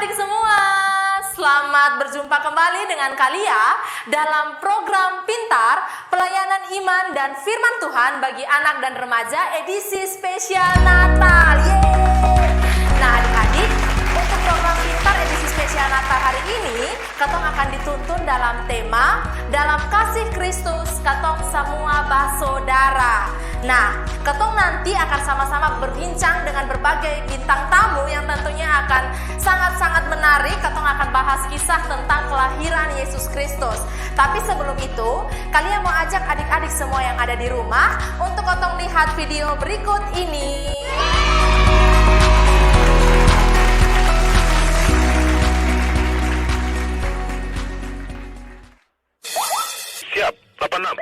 adik-adik semua, selamat berjumpa kembali dengan Kalia dalam program Pintar, Pelayanan Iman dan Firman Tuhan bagi anak dan remaja edisi spesial Natal. Yeay! Nah adik-adik, untuk program Pintar edisi spesial Natal hari ini, Katong akan dituntun dalam tema Dalam Kasih Kristus, Katong Semua Basodara. Nah, Katong nanti akan sama-sama berbincang dengan berbagai bintang tamu yang tentunya akan sangat-sangat menarik. Katong akan bahas kisah tentang kelahiran Yesus Kristus. Tapi sebelum itu, kalian mau ajak adik-adik semua yang ada di rumah untuk Katong lihat video berikut ini. Siap, 86.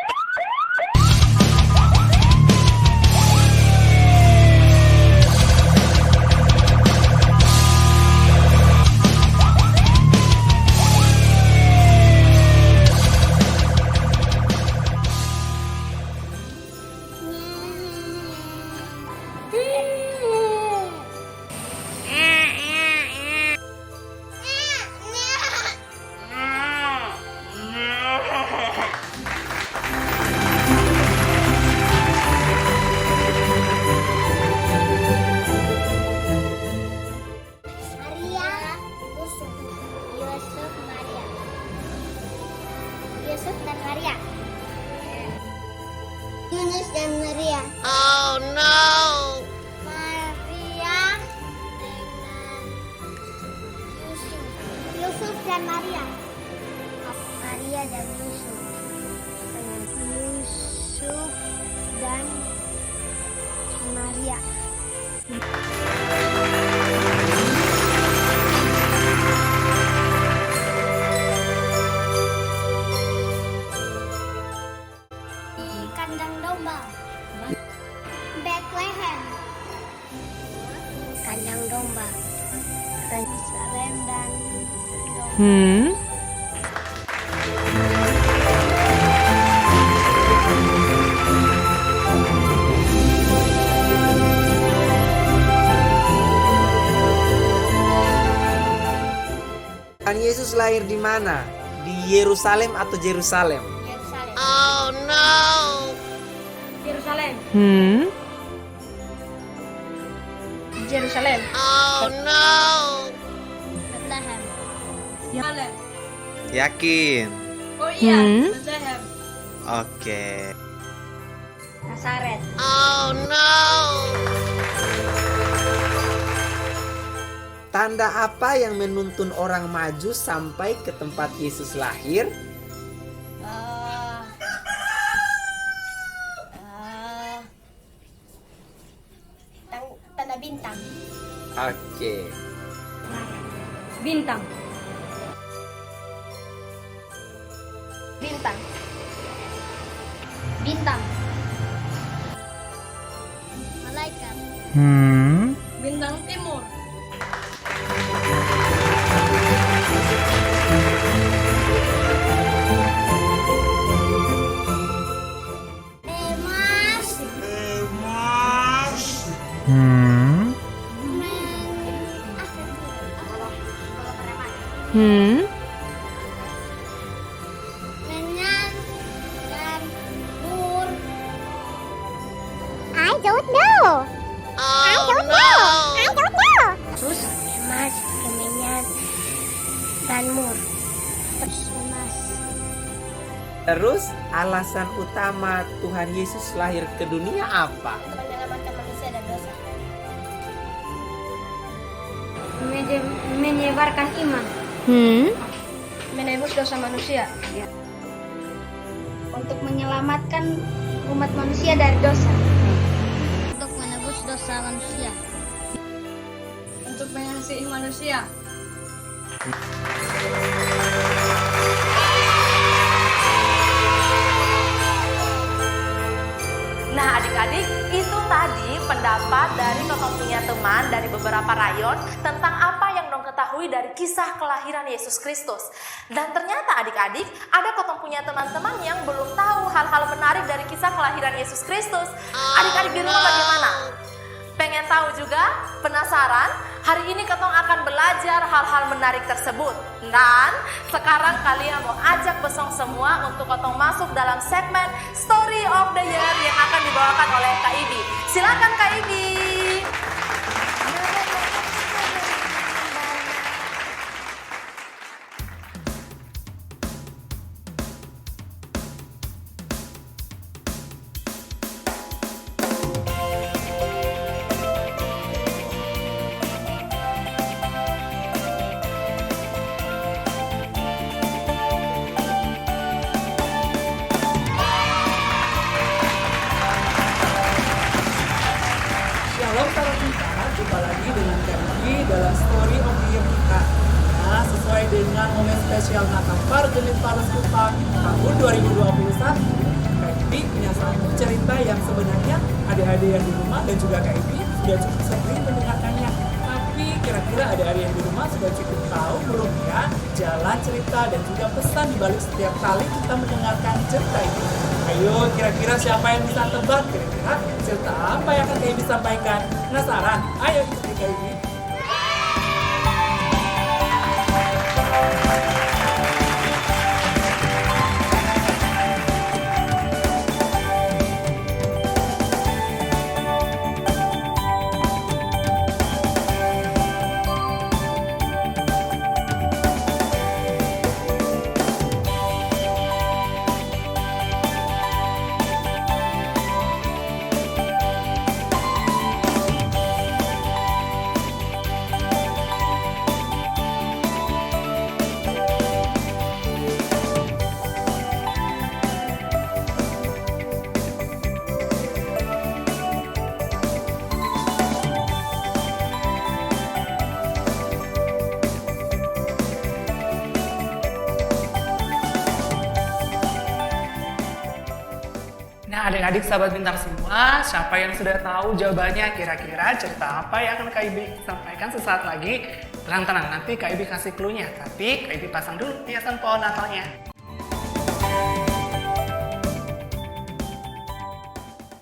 Yusuf dan Maria. Yunus dan Maria. Oh no. Maria dengan Yusuf. Yusuf dan Maria. Maria dan Yusuf. Yusuf dan Maria. Kandang domba. Bethlehem. Kandang domba. Yerusalem dan domba. Tuhan Yesus lahir di mana? Di Yerusalem atau Jerusalem? Yerusalem. Oh no. Yerusalem. Jerusalem. Oh no. Bethlehem. Yerusalem. Yakin? Oh iya, Bethlehem. Oke. Nazaret. Oh no. Tanda apa yang menuntun orang maju sampai ke tempat Yesus lahir? Tanda bintang. Oke. Bintang. Bintang. Bintang. Malaikat. Bintang timur. Emas. Menyan dan Nur. I don't know. Oh no. Terus emas, kemenyan, dan mur. Terus emas. Terus alasan utama Tuhan Yesus lahir ke dunia apa? Untuk menyelamatkan manusia dari dosa. Menyebarkan iman. Menebus dosa manusia. Untuk menyelamatkan umat manusia dari dosa. Untuk menebus dosa manusia. Untuk mengasihi manusia. Nah adik-adik, itu tadi pendapat dari Katong punya teman dari beberapa rayon tentang apa yang dong ketahui dari kisah kelahiran Yesus Kristus. Dan ternyata adik-adik, ada Katong punya teman-teman yang belum tahu hal-hal menarik dari kisah kelahiran Yesus Kristus. Adik-adik di rumah bagaimana? Pengen tahu juga? Penasaran? Hari ini ketong akan belajar hal-hal menarik tersebut. Dan sekarang kalian mau ajak besong semua untuk ketong masuk dalam segmen Story of the Year yang akan dibawakan oleh Kak Ibi. Silakan Kak Ibi. Shalom sahabat kita, jumpa lagi dengan kami dalam Story of the Year kita. Nah, sesuai dengan momen spesial Natal Pargenit Paulus Kupang tahun 2021, Kak punya satu cerita yang sebenarnya adik-adik yang di rumah dan juga Kak sudah cukup sering mendengarkannya. Tapi kira-kira adik-adik yang di rumah sudah cukup tahu belum ya jalan cerita dan juga pesan di balik setiap kali kita mendengarkan cerita ini? Ayo, kira-kira siapa yang bisa tebak? Kira-kira cerita apa yang akan Kak Ibi sampaikan? Penasaran? Ayo ikuti Kak Ibi. Nah, adik-adik sahabat pintar semua, siapa yang sudah tahu jawabannya? Kira-kira cerita apa yang akan Kak Ibi sampaikan sesaat lagi? Tenang-tenang, nanti Kak Ibi kasih clue-nya. Tapi Kak Ibi pasang dulu hiasan pohon Natalnya.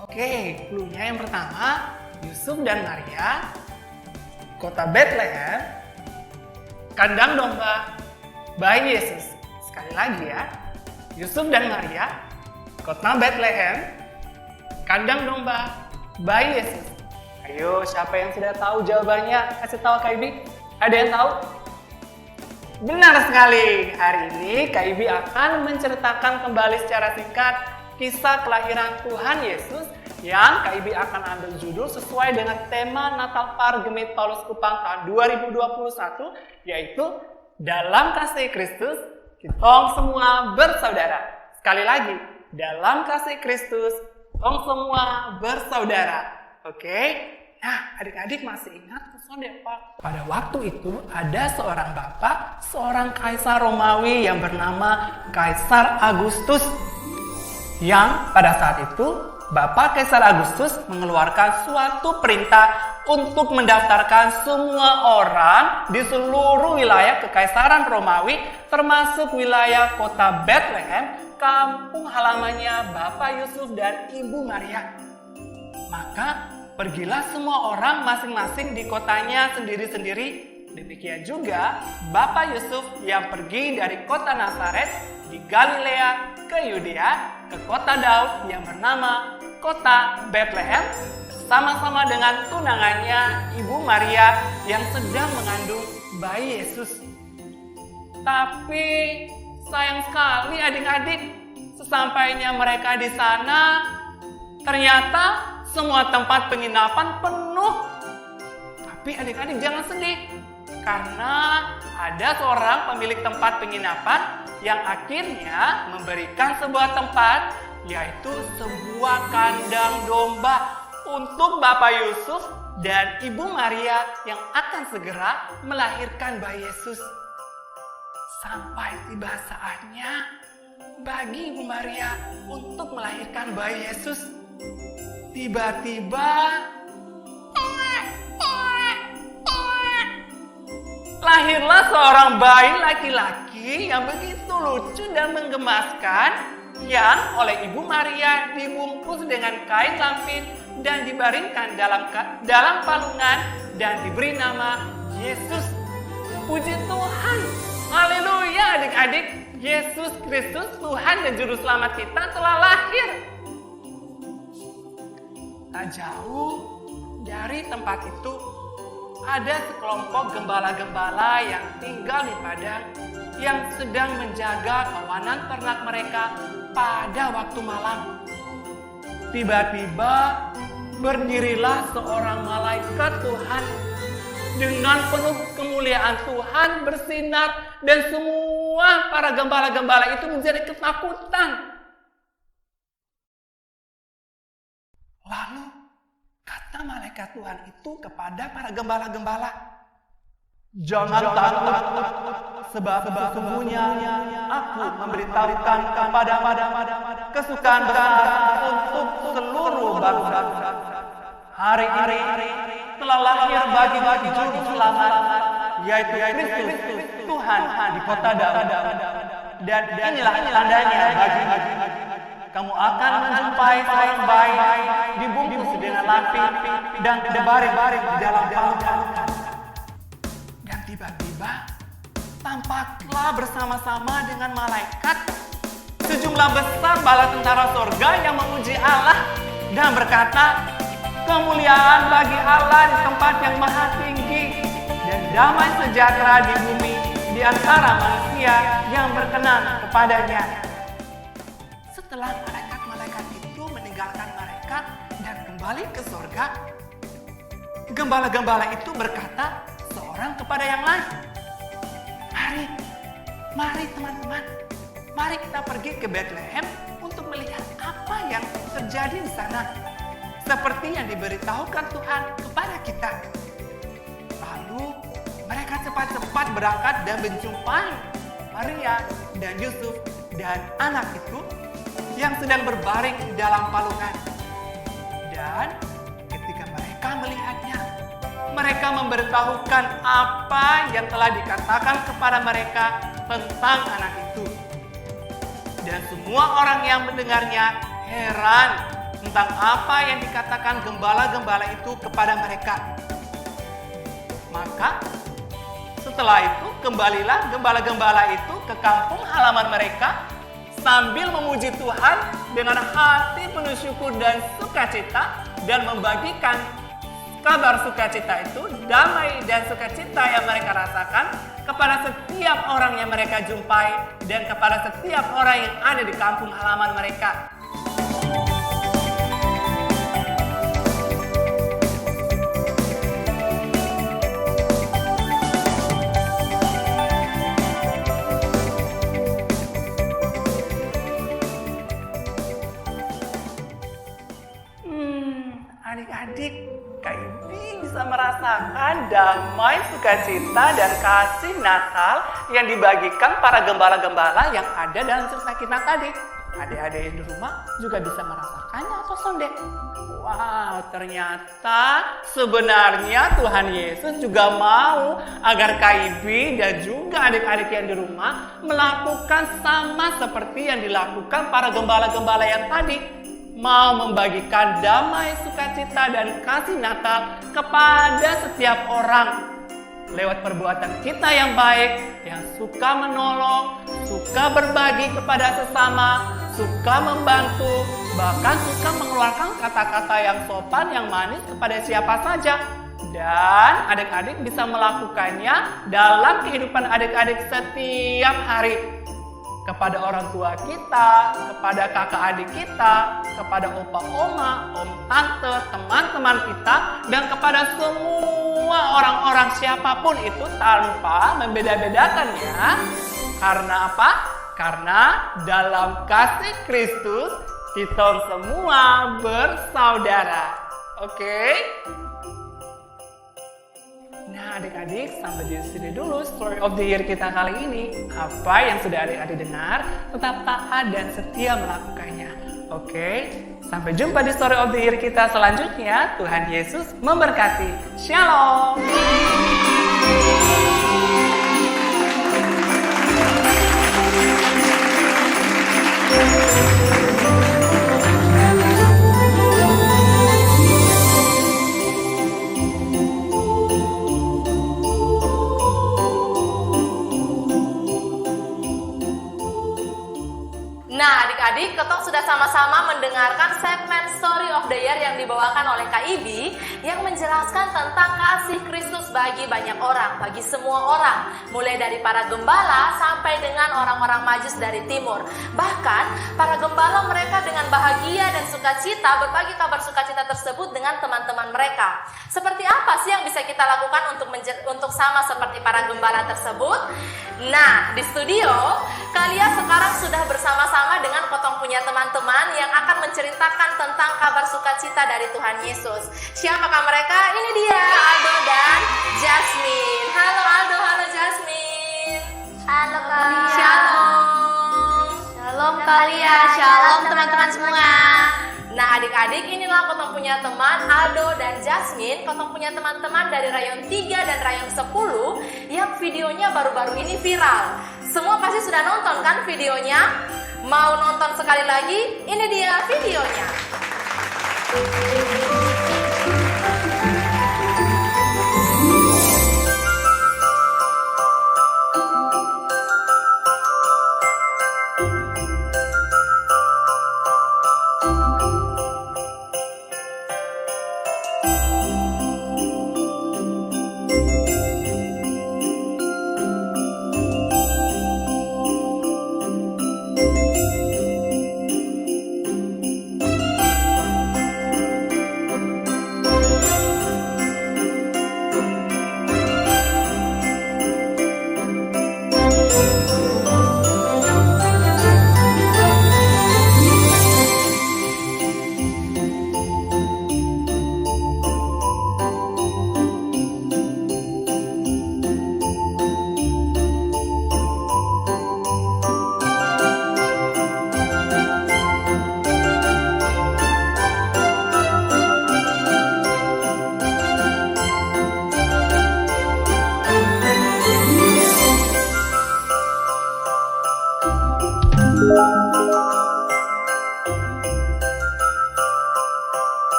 Oke, clue-nya yang pertama, Yusuf dan Maria, kota Bethlehem, kandang domba, bayi Yesus. Sekali lagi ya, Yusuf dan Maria, kota Bethlehem, kandang domba, bayi Yesus. Ayo, siapa yang sudah tahu jawabannya? Kasih tahu Kak Ibi. Ada yang tahu? Benar sekali. Hari ini Kak Ibi akan menceritakan kembali secara singkat kisah kelahiran Tuhan Yesus yang Kak Ibi akan ambil judul sesuai dengan tema Natal Pargemit Paulus Kupang tahun 2021, yaitu Dalam Kasih Kristus, Kitong Semua Bersaudara. Sekali lagi, dalam kasih Kristus, tong semua bersaudara. Oke? Nah, adik-adik masih ingat kisah Pak? Pada waktu itu ada seorang bapak, seorang kaisar Romawi yang bernama Kaisar Agustus. Yang pada saat itu, Bapak Kaisar Agustus mengeluarkan suatu perintah untuk mendaftarkan semua orang di seluruh wilayah Kekaisaran Romawi, termasuk wilayah kota Bethlehem, kampung halamannya Bapak Yusuf dan Ibu Maria. Maka pergilah semua orang masing-masing di kotanya sendiri-sendiri. Demikian juga Bapak Yusuf yang pergi dari kota Nazaret di Galilea ke Yudea, ke kota Daud yang bernama kota Bethlehem, sama-sama dengan tunangannya Ibu Maria yang sedang mengandung bayi Yesus. Tapi sayang sekali adik-adik, sesampainya mereka di sana, ternyata semua tempat penginapan penuh. Tapi adik-adik jangan sedih, karena ada seorang pemilik tempat penginapan yang akhirnya memberikan sebuah tempat, yaitu sebuah kandang domba untuk Bapak Yusuf dan Ibu Maria yang akan segera melahirkan bayi Yesus. Sampai tiba saatnya bagi Ibu Maria untuk melahirkan bayi Yesus. Tiba-tiba lahirlah seorang bayi laki-laki yang begitu lucu dan menggemaskan, yang oleh Ibu Maria dibungkus dengan kain lampin dan dibaringkan dalam palungan dan diberi nama Yesus. Puji Tuhan. Haleluya adik-adik. Yesus Kristus Tuhan dan Juru Selamat kita telah lahir. Tak jauh dari tempat itu ada sekelompok gembala-gembala yang tinggal di padang yang sedang menjaga kawanan ternak mereka pada waktu malam. Tiba-tiba berdirilah seorang malaikat Tuhan dengan penuh kemuliaan Tuhan bersinar dan semua para gembala-gembala itu menjadi ketakutan. Lalu kata malaikat Tuhan itu kepada para gembala-gembala, "Jangan takut, sebab sesungguhnya aku memberitahukan kepada kesukaan besar untuk seluruh bangsa. Hari ini telah lahir bagi juru selamat, yaitu Kristus Tuhan di kota Daud. Dan inilah tandanya bagi kamu akan menjumpai seorang bayi dibungkus dengan lampi dan berbaring di dalam palungan." Dan tiba-tiba tampaklah bersama-sama dengan malaikat sejumlah besar bala tentara sorga yang memuji Allah dan berkata, "Kemuliaan bagi Allah di tempat yang maha tinggi dan damai sejahtera di bumi di antara manusia yang berkenan kepadanya." Setelah malaikat-malaikat itu meninggalkan mereka dan kembali ke sorga, gembala-gembala itu berkata seorang kepada yang lain, Mari teman-teman, mari kita pergi ke Bethlehem untuk melihat apa yang terjadi di sana, seperti yang diberitahukan Tuhan kepada kita." Lalu mereka cepat-cepat berangkat dan menjumpai Maria dan Yusuf dan anak itu yang sedang berbaring di dalam palungan. Dan ketika mereka melihatnya, mereka memberitahukan apa yang telah dikatakan kepada mereka tentang anak itu. Dan semua orang yang mendengarnya heran tentang apa yang dikatakan gembala-gembala itu kepada mereka. Maka setelah itu kembalilah gembala-gembala itu ke kampung halaman mereka sambil memuji Tuhan dengan hati penuh syukur dan sukacita, dan membagikan kabar sukacita itu, damai dan sukacita yang mereka rasakan kepada setiap orang yang mereka jumpai dan kepada setiap orang yang ada di kampung halaman mereka. Adik-adik, Kak Ibi bisa merasakan damai, sukacita, dan kasih Natal yang dibagikan para gembala-gembala yang ada dalam cerita kita tadi. Adik-adik di rumah juga bisa merasakannya atau sonde? Wow, ternyata sebenarnya Tuhan Yesus juga mau agar Kak Ibi dan juga adik-adik yang di rumah melakukan sama seperti yang dilakukan para gembala-gembala yang tadi. Mau membagikan damai, sukacita, dan kasih Natal kepada setiap orang lewat perbuatan kita yang baik, yang suka menolong, suka berbagi kepada sesama, suka membantu, bahkan suka mengeluarkan kata-kata yang sopan, yang manis kepada siapa saja. Dan adik-adik bisa melakukannya dalam kehidupan adik-adik setiap hari. Kepada orang tua kita, kepada kakak adik kita, kepada opa oma, om tante, teman-teman kita, dan kepada semua orang-orang siapapun itu tanpa membeda-bedakannya. Karena apa? Karena dalam kasih Kristus kita semua bersaudara. Oke? Nah adik-adik, sampai di sini dulu Story of the Year kita kali ini. Apa yang sudah adik-adik dengar, tetap taat dan setia melakukannya. Oke, sampai jumpa di Story of the Year kita selanjutnya. Tuhan Yesus memberkati. Shalom. adik-adik, ketong sudah sama-sama mendengarkan segmen Story of the Year yang dibawakan oleh Kak Ibi yang menjelaskan tentang kasih Kristus bagi banyak orang, bagi semua orang, mulai dari para gembala sampai dengan orang-orang Majus dari timur. Bahkan para gembala mereka dengan bahagia dan sukacita berbagi kabar sukacita tersebut dengan teman-teman mereka. Seperti apa sih yang bisa kita lakukan untuk sama seperti para gembala tersebut? Nah, di studio kalian sekarang sudah bersama-sama dengan potong punya teman-teman yang akan menceritakan tentang kabar sukacita dari Tuhan Yesus. Siapakah mereka? Ini dia, Aldo dan Jasmine. Halo Aldo, halo Jasmine. Halo Kak. Shalom. Shalom Kalia, shalom teman-teman semua. Nah adik-adik, inilah potong punya teman Aldo dan Jasmine. Potong punya teman-teman dari rayon 3 dan rayon 10 yang videonya baru-baru ini viral. Semua pasti sudah nonton kan videonya? Mau nonton sekali lagi? Ini dia videonya.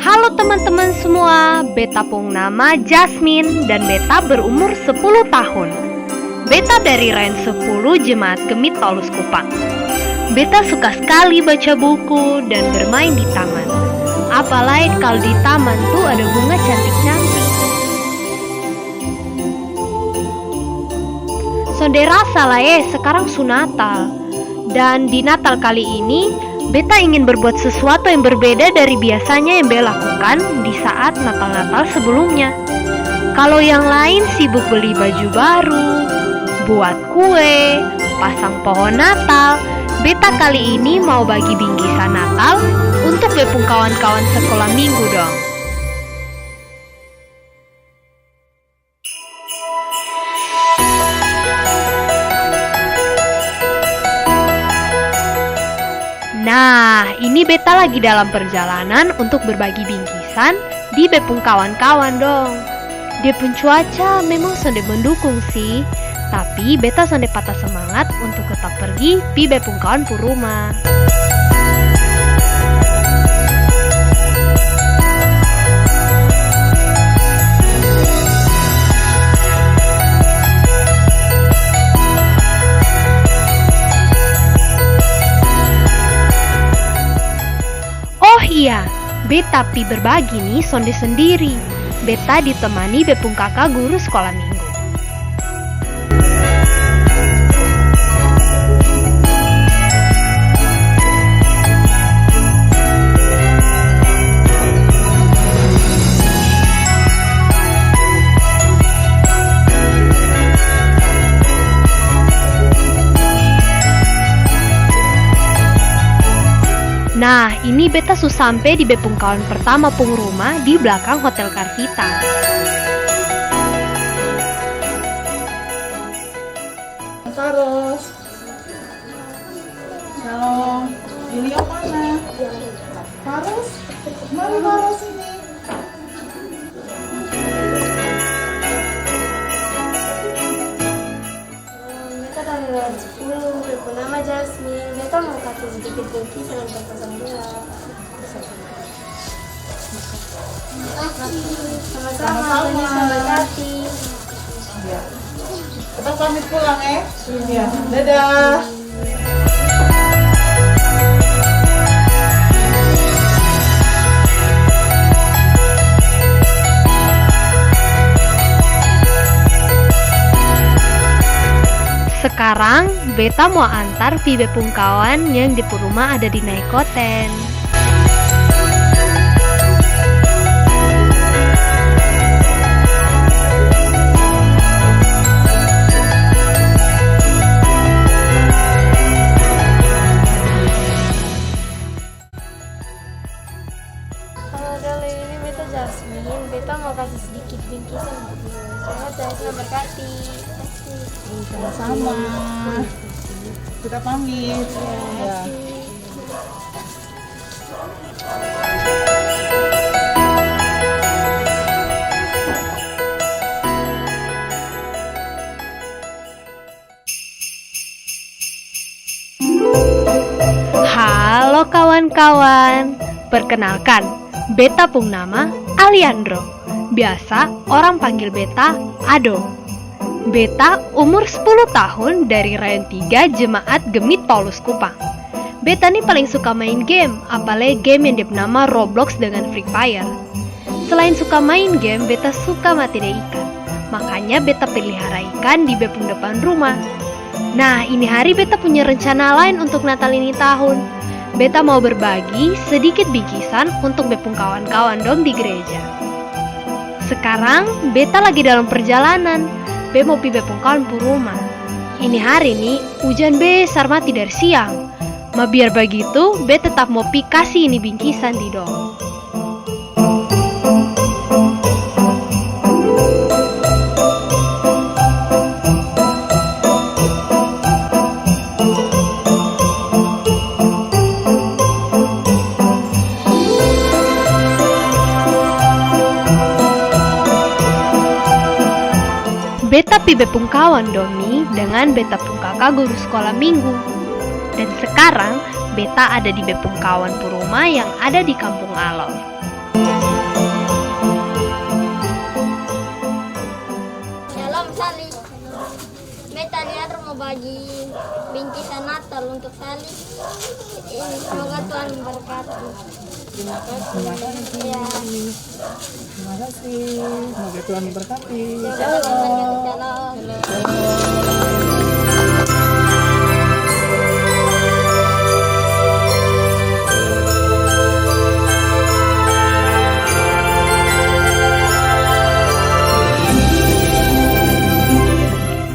Halo teman-teman semua, Beta pung nama Jasmine dan Beta berumur 10 tahun. Beta dari rayon 10 Jemaat Gemit Paulus Kupang. Beta suka sekali baca buku dan bermain di taman. Apalagi kalau di taman tuh ada bunga cantik-cantik. Sonde rasa lah sekarang Natal. Dan di Natal kali ini Beta ingin berbuat sesuatu yang berbeda dari biasanya yang Beta lakukan di saat Natal-Natal sebelumnya. Kalau yang lain sibuk beli baju baru, buat kue, pasang pohon Natal, Beta kali ini mau bagi bingkisan Natal untuk bepung kawan-kawan sekolah minggu dong. Nah, ini Beta lagi dalam perjalanan untuk berbagi bingkisan di bepung kawan-kawan dong. Dia pun cuaca memang sonde mendukung sih, tapi Beta sonde patah semangat untuk tetap pergi di bepung kawan pun rumah. Oh iya, Beta pi berbagi nih sonde sendiri. Beta ditemani bepung kakak guru sekolah minggu. Nah, ini Beta su sampai di bepung kawan pertama pung rumah di belakang Hotel Carvita. Faros. Shalom. Julia mana? Faros? Mari Faros ini. Beta dari rayon 10, beta nama Jasmine. Beta mau kasih sedikit bingkisan untuk pasang bola. Sama-sama. Ya. Kita pamit pulang ya. Iya. Dadah. Sekarang beta mau antar pibe pungkawan yang di rumah ada di Naikoten. Halo Dole, ini beta Jasmine. Beta mau kasih sedikit bingkisan buat you. Semoga Tuhan memberkati. Sama-sama. Kita pamit. Ya. Halo kawan-kawan, perkenalkan, beta pung nama Aliandro. Biasa orang panggil beta Ado. Beta umur 10 tahun dari Rayon 3 Jemaat Gemit Paulus Kupang. Beta nih paling suka main game, apalagi game yang bernama Roblox dengan Free Fire. Selain suka main game, beta suka mati deh ikan. Makanya beta pelihara ikan di bepung depan rumah. Nah, ini hari beta punya rencana lain untuk Natal ini tahun. Beta mau berbagi sedikit bingkisan untuk bepung kawan-kawan dong di gereja. Sekarang beta lagi dalam perjalanan. Be mau pi bepung kawan pu rumah. Ini hari nih hujan besar mati dari siang. Ma biar begitu, be tetap mau pi kasih ini bingkisan di dong. Beta pi bepung kawan domi dengan beta pung kakak guru sekolah minggu. Dan sekarang beta ada di bepung kawan Puruma yang ada di Kampung Alor. Shalom Sali. Beta niat mau bagi bingkisan Natal untuk Sali. Semoga Tuhan memberkati. Terima kasih. Ya. Terima kasih. Semoga Tuhan memberkati. Shalom.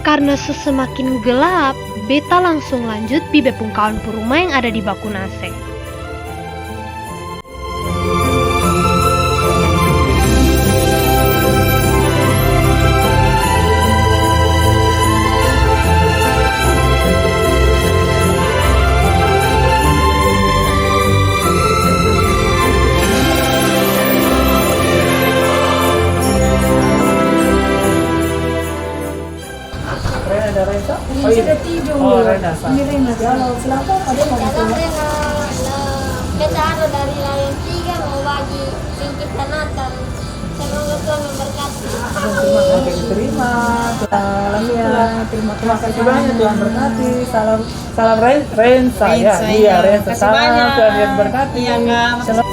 Karena semakin gelap, beta langsung lanjut pi bepung kawan Puruma yang ada di Bakunase. Rena ada Rena? Oh, sudah tidur. Oh, Rena. Ini Rena. Halo, silakan. Ada mau Shalom ditanya? Rena. Beta Ado dari Rayon 3 mau bagi bingkisan Natal. Semoga Tuhan memberkati. Oke, diterima. Salam ya. Terima kasih banyak, Tuhan berkati. Salam Rensa ya. Iya, Rensa. Salam, Tuhan berkati. Iya, Kak. Salam.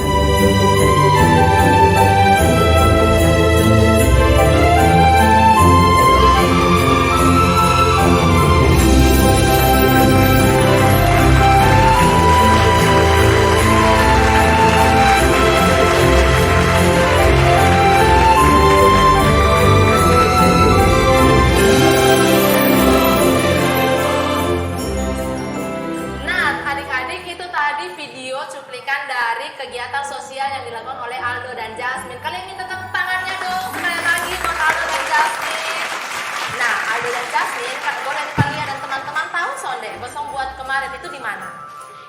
Nah, adik-adik itu tadi video cuplikan dari kegiatan sosial yang dilakukan oleh Aldo dan Jasmine. Kalian minta tepuk tangannya dong, sekali lagi buat Aldo dan Jasmine. Nah, Aldo dan Jasmine, boleh kalian dan teman-teman tahu sonde, bosong buat kemarin itu di mana?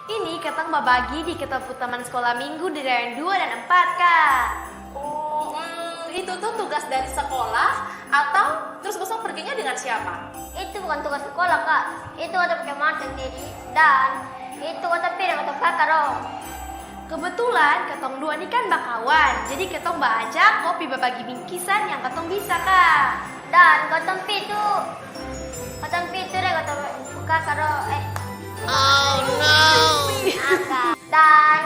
Ini ketang membagi di ketemu taman sekolah minggu di Rayon 2 dan 4, Kak. Oh, itu tuh tugas dari sekolah atau terus bosong perginya dengan siapa? Itu bukan tugas sekolah, Kak. Itu ada pakai mata sendiri dan itu kata piring atau kakak dong. Kebetulan ketong dua ini kan bakawan, jadi ketong ajak kopi berbagi bingkisan yang ketong bisa kak. Dan gotong pitu deh gotong buka karo Oh no! agak. Dan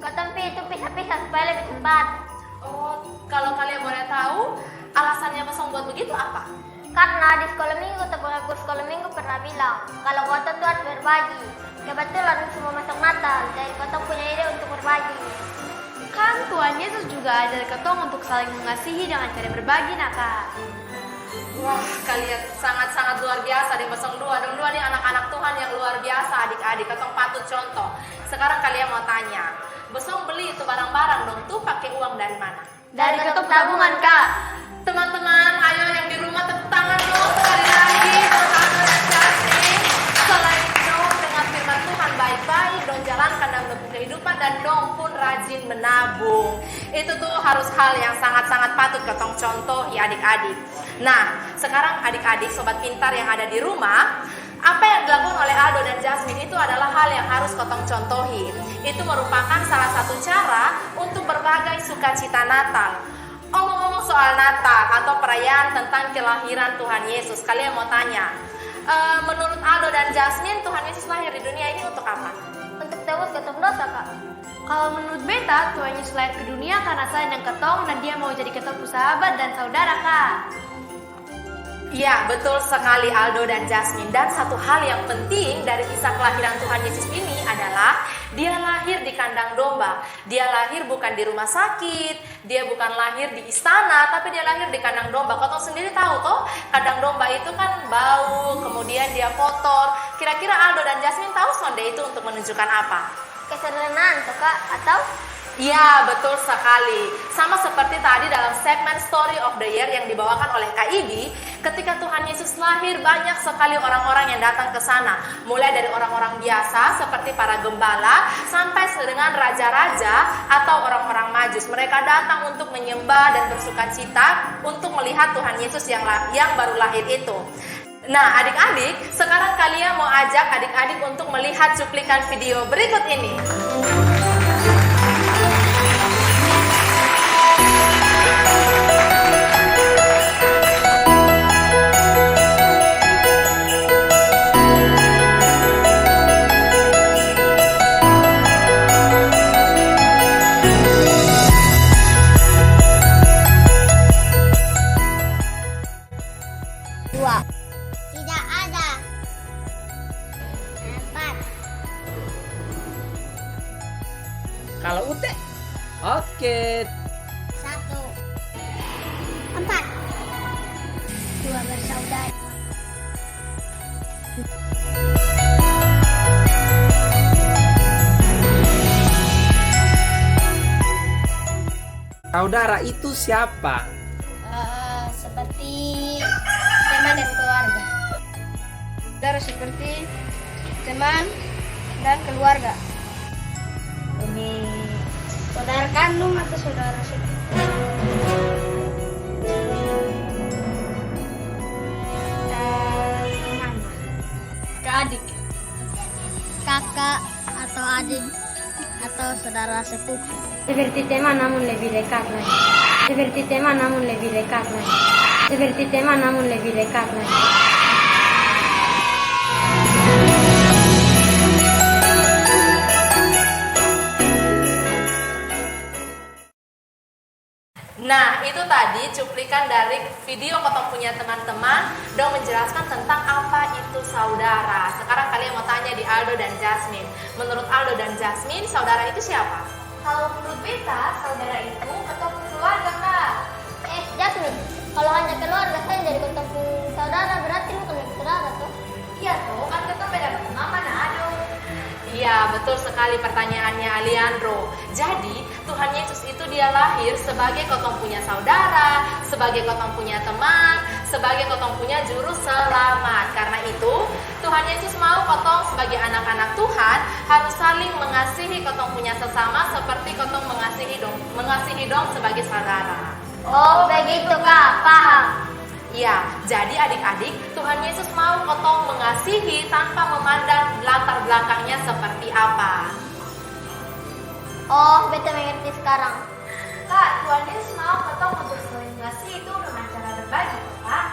gotong pitu pisah-pisah supaya lebih cepat. Oh, kalau kalian boleh tahu, alasannya Bosong buat begitu apa? Karena di sekolah minggu atau pengaku sekolah minggu pernah bilang kalau gotong tuh harus berbagi. Kebetulan semua masuk Natal, jadi gotong punya ide untuk berbagi. Kan Tuhan Yesus juga ajar ketong untuk saling mengasihi dengan cara berbagi nak kak. Wah, kalian sangat-sangat luar biasa di Bosong dua. Dong dua nih anak-anak Tuhan yang luar biasa, adik-adik. Ketong patut contoh. Sekarang kalian mau tanya, Bosong beli itu barang-barang dong tuh pakai uang dari mana? Dari ketong tabungan kak. Teman-teman, ayo yang di rumah tepuk tangan dong sekali lagi buat Aldo dan Jasmine. Selain dong dengan firman Tuhan baik-baik, dong jalankan dalam bentuk kehidupan dan dong pun rajin menabung. Itu tuh harus hal yang sangat-sangat patut ketong contoh ya adik-adik. Nah, sekarang adik-adik sobat pintar yang ada di rumah, apa yang dilakukan oleh Aldo dan Jasmine itu adalah hal yang harus ketong contohi. Itu merupakan salah satu cara untuk berbagai sukacita Natal. Ngomong-ngomong soal Natal atau perayaan tentang kelahiran Tuhan Yesus, kalian mau tanya, menurut Aldo dan Jasmine, Tuhan Yesus lahir di dunia ini untuk apa? Untuk tebus gotong dosa kak. Kalau menurut beta, Tuhan Yesus lahir ke dunia karena sayang dan ketong dan dia mau jadi ketong sahabat dan saudara kak. Iya, betul sekali Aldo dan Jasmine. Dan satu hal yang penting dari kisah kelahiran Tuhan Yesus ini adalah dia lahir di kandang domba. Dia lahir bukan di rumah sakit, dia bukan lahir di istana, tapi dia lahir di kandang domba. Kau sendiri tahu toh, kandang domba itu kan bau, kemudian dia kotor. Kira-kira Aldo dan Jasmine tahu sonde itu untuk menunjukkan apa? Kesederhanaan tuh kak, atau Ya, betul sekali. Sama seperti tadi dalam segmen Story of the Year yang dibawakan oleh Kak Igi, ketika Tuhan Yesus lahir banyak sekali orang-orang yang datang ke sana. Mulai dari orang-orang biasa seperti para gembala sampai dengan raja-raja atau orang-orang majus. Mereka datang untuk menyembah dan bersukacita untuk melihat Tuhan Yesus yang baru lahir itu. Nah, adik-adik, sekarang kalian mau ajak adik-adik untuk melihat cuplikan video berikut ini. tidak ada. 4. Kalau Ute? Oke. 1. 4. 2 bersaudara. Saudara itu siapa? Seperti teman dan keluarga. Saudara seperti teman dan keluarga. Ini saudara kandung atau saudara mama, Adik, kakak atau adik atau saudara sepupu. Seperti teman namun lebih dekat lagi. Seperti teman namun lebih dekat lagi. Seperti teman namun lebih dekat lagi. Nah, itu tadi cuplikan dari video Kotong punya teman-teman dong menjelaskan tentang apa itu saudara. Sekarang kalian mau tanya di Aldo dan Jasmine. Menurut Aldo dan Jasmine, saudara itu siapa? kalau menurut beta, saudara itu atau keluarga kak. Jasmine, kalau hanya keluarga saya jadi ketemu saudara berarti bukan lebih saudara tuh? Iya tuh, kan kita beda mama nah aduh. Iya, betul sekali pertanyaannya Aliandro. Jadi, Tuhan Yesus itu dia lahir sebagai Kotong punya saudara, sebagai Kotong punya teman, sebagai Kotong punya juru selamat. Karena itu, Tuhan Yesus mau Kotong sebagai anak-anak Tuhan harus saling mengasihi Kotong punya sesama seperti Kotong mengasihi dong sebagai saudara. Oh begitu kak, paham. Ya, jadi adik-adik, Tuhan Yesus mau Kotong mengasihi tanpa memandang latar belakangnya seperti apa. Oh, beta mengerti sekarang. Kak, Tuhan Yesus mau ketong untuk saling ngasih itu dengan cara berbagi, Kak.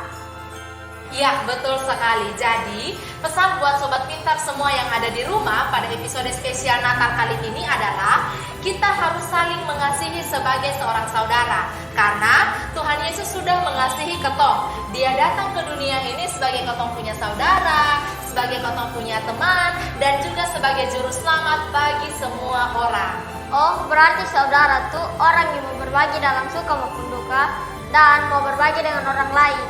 Ya, betul sekali. Jadi, pesan buat Sobat Pintar semua yang ada di rumah pada episode spesial Natal kali ini adalah kita harus saling mengasihi sebagai seorang saudara. Karena Tuhan Yesus sudah mengasihi ketong. Dia datang ke dunia ini sebagai ketong punya saudara, sebagai ketong punya teman, dan juga sebagai juru selamat bagi semua orang. Oh, berarti saudara tuh orang yang mau berbagi dalam suka maupun duka dan mau berbagi dengan orang lain.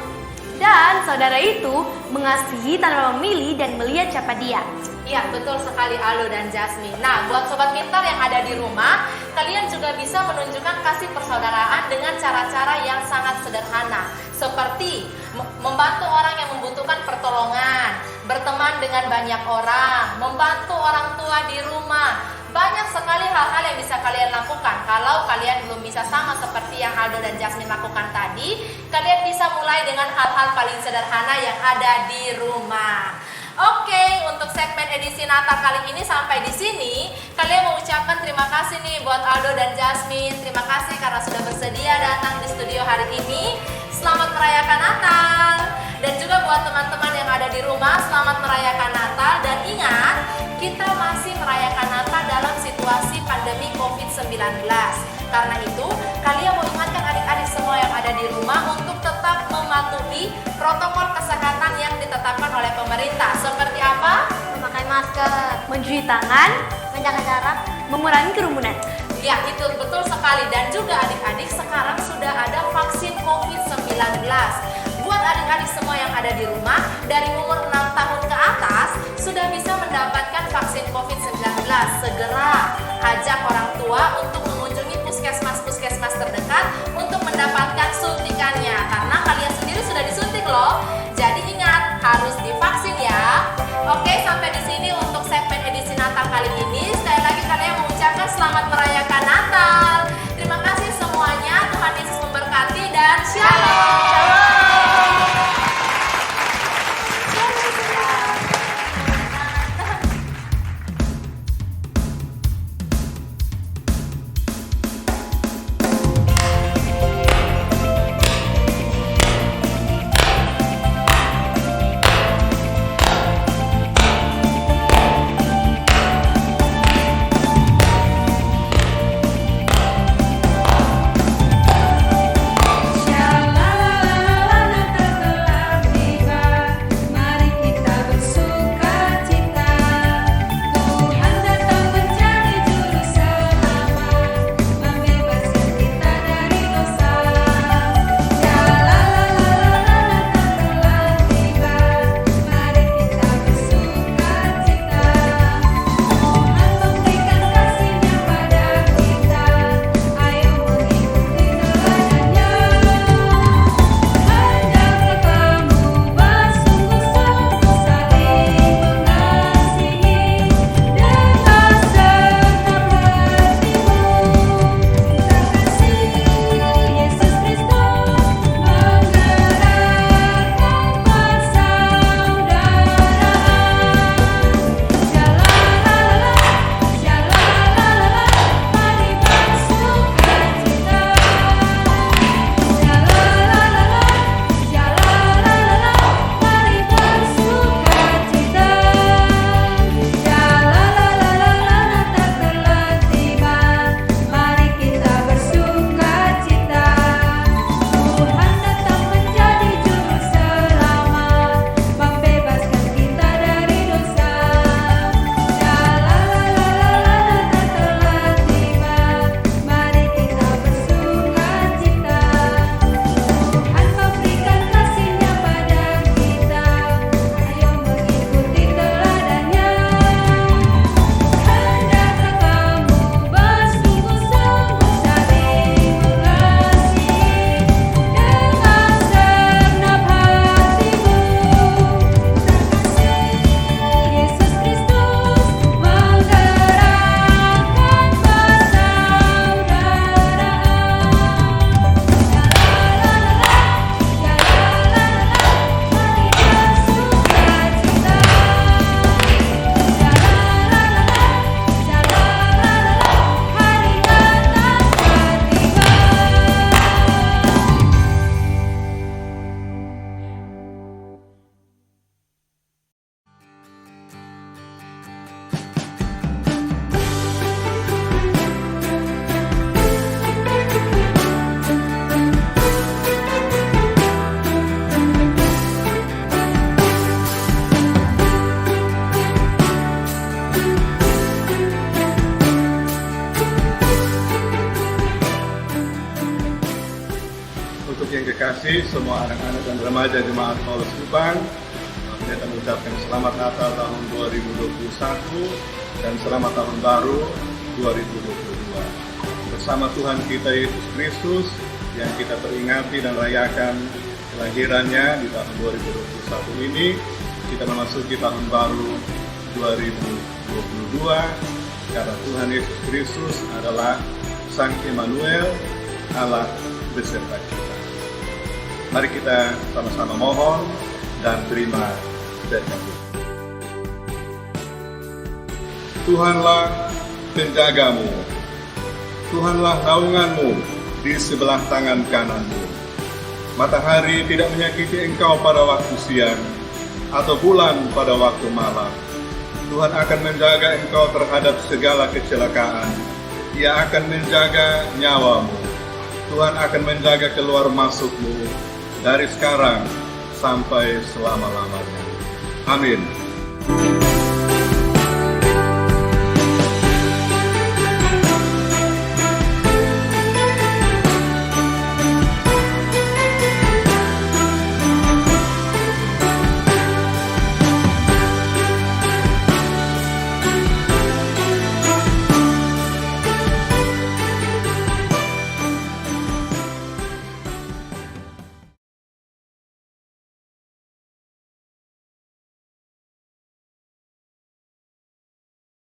Dan saudara itu mengasihi tanpa memilih dan melihat siapa dia. Iya, betul sekali Aldo dan Jasmine. Nah, buat Sobat Pintar yang ada di rumah, kalian juga bisa menunjukkan kasih persaudaraan dengan cara-cara yang sangat sederhana. Seperti membantu orang yang membutuhkan pertolongan, berteman dengan banyak orang, membantu orang tua di rumah. Banyak sekali hal-hal yang bisa kalian lakukan. Kalau kalian belum bisa sama seperti yang Aldo dan Jasmine lakukan tadi, kalian bisa mulai dengan hal-hal paling sederhana yang ada di rumah. Oke, untuk segmen edisi Natal kali ini sampai di sini. Kalian mengucapkan terima kasih nih buat Aldo dan Jasmine. Terima kasih karena sudah bersedia datang di studio hari ini. Selamat merayakan Natal. Dan juga buat teman-teman yang ada di rumah, selamat merayakan Natal. Dan ingat, kita masih merayakan Natal dalam situasi pandemi COVID-19. Karena itu, kalian mau ingatkan adik-adik semua yang ada di rumah untuk tetap mematuhi protokol kesehatan yang ditetapkan oleh pemerintah. Seperti apa? Memakai masker, Mencuci tangan, menjaga jarak. mengurangi kerumunan. Ya, itu betul sekali. Dan juga adik-adik, sekarang sudah ada vaksin COVID-19. Buat adik-adik semua yang ada di rumah, dari umur 6 tahun ke atas, sudah bisa mendapatkan vaksin COVID-19. Segera ajak orang tua untuk mengunjungi puskesmas-puskesmas terdekat untuk mendapatkan suntikannya. Karena kalian sendiri sudah disuntik loh. Jadi ingat, harus divaksin ya. Oke, sampai di sini untuk segmen edisi Natal kali ini. Sekali lagi kalian mengucapkan selamat merayakan Natal. Terima kasih semuanya. Tuhan Yesus memberkati dan shalom. kasih semua anak-anak dan remaja Jemaat Paulus Kupang. Kita mengucapkan selamat Natal tahun 2021 dan selamat tahun baru 2022. Bersama Tuhan kita Yesus Kristus yang kita peringati dan rayakan kelahirannya di tahun 2021 ini, kita memasuki tahun baru 2022 karena Tuhan Yesus Kristus adalah Sang Immanuel, Allah beserta kita. Mari kita sama-sama mohon dan terima berkat. Tuhanlah penjagamu, Tuhanlah naunganmu di sebelah tangan kananmu. Matahari tidak menyakiti engkau pada waktu siang, atau bulan pada waktu malam. Tuhan akan menjaga engkau terhadap segala kecelakaan. Ia akan menjaga nyawamu. Tuhan akan menjaga keluar masukmu dari sekarang sampai selama-lamanya. Amin.